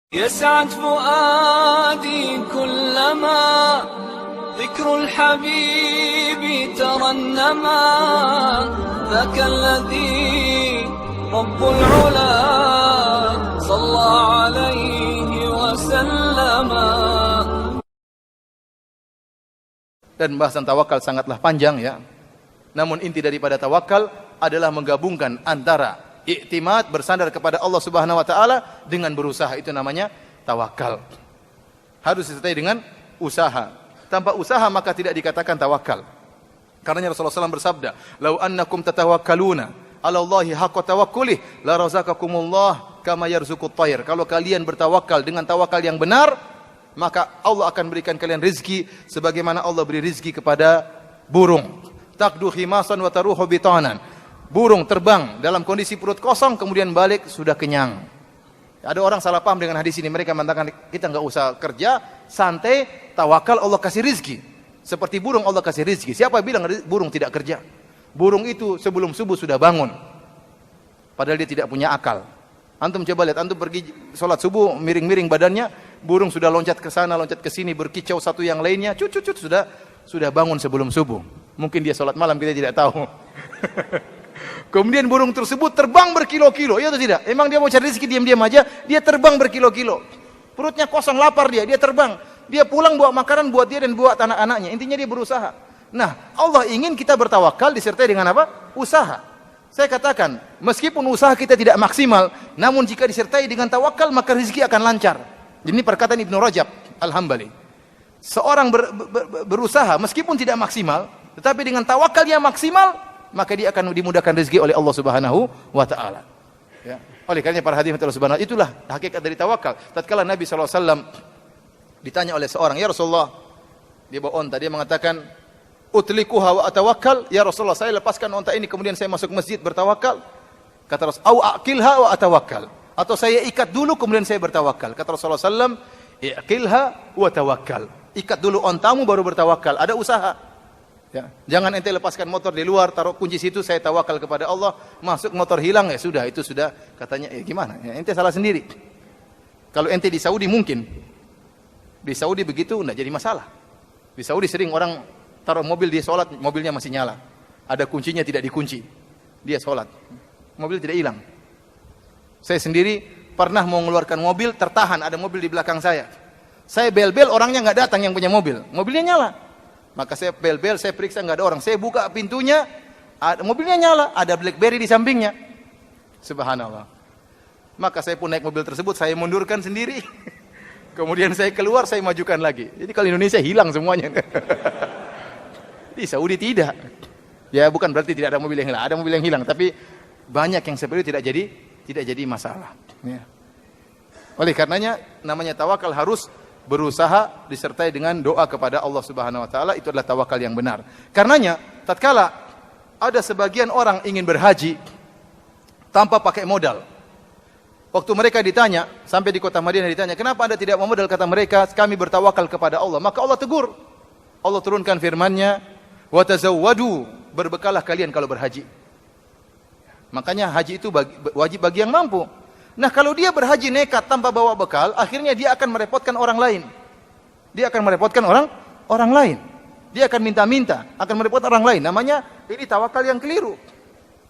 يسعد فؤادي كلما ذكر الحبيب ترنما ذاك الذي رب العلا صلى عليه وسلم. Dan bahasan tawakal sangatlah panjang ya. Namun inti daripada tawakal adalah menggabungkan antara iktimad, bersandar kepada Allah Subhanahu wa taala dengan berusaha. Itu namanya tawakal. Harus disertai dengan usaha. Tanpa usaha maka tidak dikatakan tawakal. Karena Rasulullah SAW bersabda, "Lau annakum tatawakkaluna 'ala Allahi haqqa tawakkulih la razaqakumullah kama yarzuqut thair." Kalau kalian bertawakal dengan tawakal yang benar, maka Allah akan berikan kalian rezeki sebagaimana Allah beri rezeki kepada burung. Taqdu khimasan wa taruhu bitanan. Burung terbang dalam kondisi perut kosong, kemudian balik sudah kenyang. Ada orang salah paham dengan hadis ini. Mereka mengatakan kita enggak usah kerja, santai, tawakal, Allah kasih rizki. Seperti burung Allah kasih rizki. Siapa bilang burung tidak kerja? Burung itu sebelum subuh sudah bangun. Padahal dia tidak punya akal. Antum coba lihat, antum pergi sholat subuh, miring-miring badannya, burung sudah loncat ke sana, loncat ke sini, berkicau satu yang lainnya, cut sudah bangun sebelum subuh. Mungkin dia sholat malam, kita tidak tahu. Kemudian burung tersebut terbang berkilo-kilo, iya atau tidak? Emang dia mau cari rezeki diam-diam aja? Dia terbang berkilo-kilo. Perutnya kosong, lapar dia terbang. Dia pulang bawa makanan buat dia dan buat anak-anaknya. Intinya dia berusaha. Nah, Allah ingin kita bertawakal disertai dengan apa? Usaha. Saya katakan, meskipun usaha kita tidak maksimal, namun jika disertai dengan tawakal, maka rezeki akan lancar. Ini perkataan Ibnu Rajab Al-Hambali. Seorang berusaha meskipun tidak maksimal, tetapi dengan tawakal yang maksimal, maka dia akan dimudahkan rezeki oleh Allah Subhanahu wa taala. Ya. Oleh karena para hadirin subhanahu, itulah hakikat dari tawakal. Tatkala Nabi SAW ditanya oleh seorang, "Ya Rasulullah," dia bawa onta, dia mengatakan, "Utlikuha wa atawakkal." "Ya Rasulullah, saya lepaskan onta ini kemudian saya masuk masjid bertawakal." Kata Rasul, "Au aqilha wa atawakkal." Atau saya ikat dulu kemudian saya bertawakal. Kata Rasulullah SAW, "Iqilha wa tawakkal." Ikat dulu ontamu baru bertawakal. Ada usaha. Ya, jangan ente lepaskan motor di luar, taruh kunci situ, saya tawakal kepada Allah, masuk motor hilang, ya sudah, itu sudah katanya, gimana? Ya, ente salah sendiri. Kalau ente di Saudi mungkin, di Saudi begitu, enggak jadi masalah. Di Saudi sering orang taruh mobil, dia sholat, mobilnya masih nyala, ada kuncinya tidak dikunci, dia sholat, mobil tidak hilang. Saya sendiri pernah mau mengeluarkan mobil, tertahan, ada mobil di belakang saya bel-bel, orangnya nggak datang yang punya mobil, mobilnya nyala. Maka saya bel-bel, saya periksa nggak ada orang. Saya buka pintunya, mobilnya nyala, ada BlackBerry di sampingnya. Subhanallah. Maka saya pun naik mobil tersebut, saya mundurkan sendiri. Kemudian saya keluar, saya majukan lagi. Jadi kalau Indonesia hilang semuanya. Di Saudi tidak. Ya bukan berarti tidak ada mobil yang hilang, ada mobil yang hilang. Tapi banyak yang seperti itu tidak jadi masalah. Ya. Oleh karenanya, namanya tawakal harus berusaha disertai dengan doa kepada Allah Subhanahu wa taala. Itu adalah tawakal yang benar. Karenanya tatkala ada sebagian orang ingin berhaji tanpa pakai modal. Waktu mereka ditanya, sampai di kota Madinah ditanya, "Kenapa Anda tidak memodal?" Kata mereka, "Kami bertawakal kepada Allah." Maka Allah tegur. Allah turunkan firman-Nya, "Wa tazawwadu," berbekalah kalian kalau berhaji. Makanya haji itu wajib bagi yang mampu. Nah, kalau dia berhaji nekat tanpa bawa bekal, akhirnya dia akan merepotkan orang lain. Dia akan merepotkan orang lain. Dia akan minta-minta, akan merepotkan orang lain. Namanya ini tawakal yang keliru.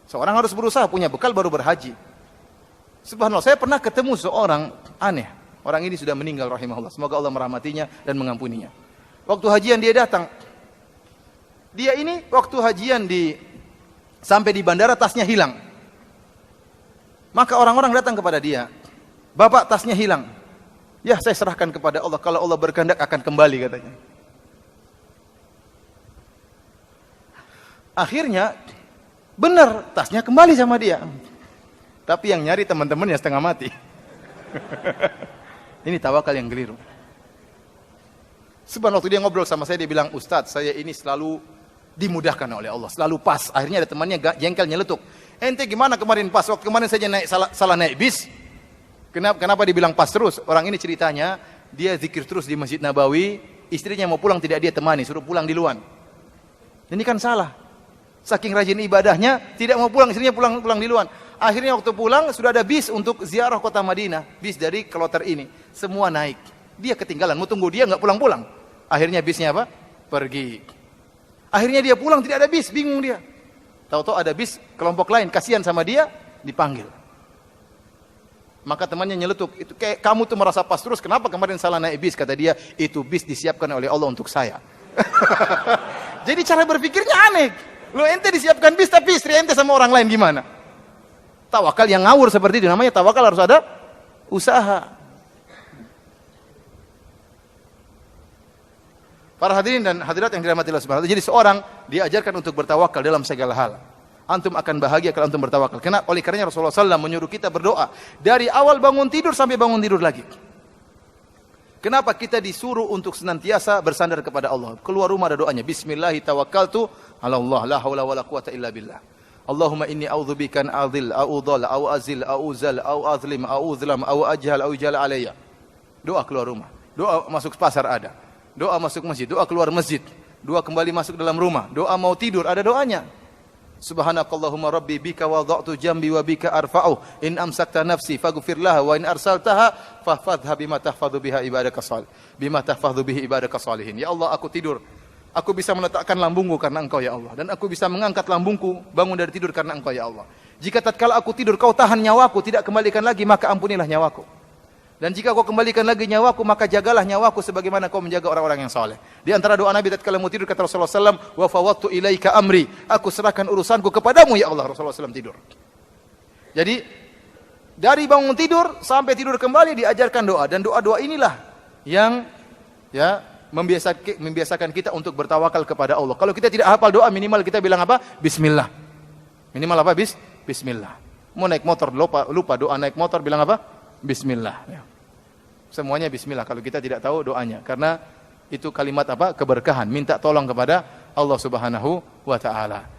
Seorang harus berusaha punya bekal baru berhaji. Subhanallah, saya pernah ketemu seorang aneh. Orang ini sudah meninggal rahimahullah. Semoga Allah merahmatinya dan mengampuninya. Waktu hajian dia datang. Dia ini waktu hajian sampai di bandara tasnya hilang. Maka orang-orang datang kepada dia, "Bapak, tasnya hilang." "Ya, saya serahkan kepada Allah. Kalau Allah berkehendak akan kembali," katanya. Akhirnya, benar, tasnya kembali sama dia. Tapi yang nyari teman-temannya setengah mati. Ini tawakal yang keliru. Sebenarnya waktu dia ngobrol sama saya, dia bilang, "Ustadz, saya ini selalu dimudahkan oleh Allah, selalu pas." Akhirnya ada temannya jengkel nyeletuk, "Ente gimana kemarin pas? Waktu kemarin saja salah naik bis. Kenapa dibilang pas terus?" Orang ini ceritanya, dia zikir terus di Masjid Nabawi, istrinya mau pulang tidak dia temani, suruh pulang duluan. Ini kan salah. Saking rajin ibadahnya, tidak mau pulang, istrinya pulang duluan. Akhirnya waktu pulang sudah ada bis untuk ziarah kota Madinah, bis dari kloter ini. Semua naik. Dia ketinggalan, mau tunggu dia nggak pulang-pulang. Akhirnya bisnya apa? Pergi. Akhirnya dia pulang tidak ada bis, bingung dia. Tahu-tahu ada bis kelompok lain, kasihan sama dia, dipanggil. Maka temannya nyeletuk, itu kayak kamu tuh merasa pas terus, kenapa kemarin salah naik bis? Kata dia, itu bis disiapkan oleh Allah untuk saya. Jadi cara berpikirnya aneh. Lo ente disiapkan bis tapi istri ente sama orang lain gimana? Tawakal yang ngawur seperti itu, namanya tawakal harus ada usaha. Para hadirin dan hadirat yang dirahmati Allah Subhanahu wa taala. Jadi seorang diajarkan untuk bertawakal dalam segala hal. Antum akan bahagia kalau antum bertawakal. Karena oleh karenanya Rasulullah SAW menyuruh kita berdoa dari awal bangun tidur sampai bangun tidur lagi. Kenapa kita disuruh untuk senantiasa bersandar kepada Allah? Keluar rumah ada doanya. Bismillahi tawakkaltu ala Allah, la haula wala quwata illa billah. Allahumma inni a'udzubika an adhil, au dhal, au azil, au zal, au azlim, au uzlam, au ajhal, au jala alayya. Doa keluar rumah. Doa masuk pasar ada. Doa masuk masjid, doa keluar masjid. Doa kembali masuk dalam rumah. Doa mau tidur ada doanya. Subhanakallahumma rabbi bika wada'tu jambi wa bika arfa'u in amsakta nafsi faghfir laha wa in arsaltaha fahfadhha bima tahfadhu biha ibadaka salih bima tahfadhu bihi ibadaka salihin. Ya Allah, aku tidur, aku bisa meletakkan lambungku karena Engkau ya Allah, dan aku bisa mengangkat lambungku bangun dari tidur karena Engkau ya Allah. Jika tatkala aku tidur kau tahan nyawaku, tidak kembalikan lagi, maka ampunilah nyawaku. Dan jika kau kembalikan lagi nyawaku, maka jagalah nyawaku sebagaimana kau menjaga orang-orang yang saleh. Di antara doa Nabi tatkala mau tidur kata Rasulullah SAW, wa fawwadtu ilaika amri, aku serahkan urusanku kepadamu ya Allah. Rasulullah SAW tidur. Jadi dari bangun tidur sampai tidur kembali diajarkan doa, dan doa-doa inilah yang ya membiasakan kita untuk bertawakal kepada Allah. Kalau kita tidak hafal doa, minimal kita bilang apa? Bismillah. Minimal apa? Bismillah. Mau naik motor lupa doa naik motor, bilang apa? Bismillah. Ya. Semuanya bismillah kalau kita tidak tahu doanya, karena itu kalimat apa? Keberkahan, minta tolong kepada Allah Subhanahu wa taala.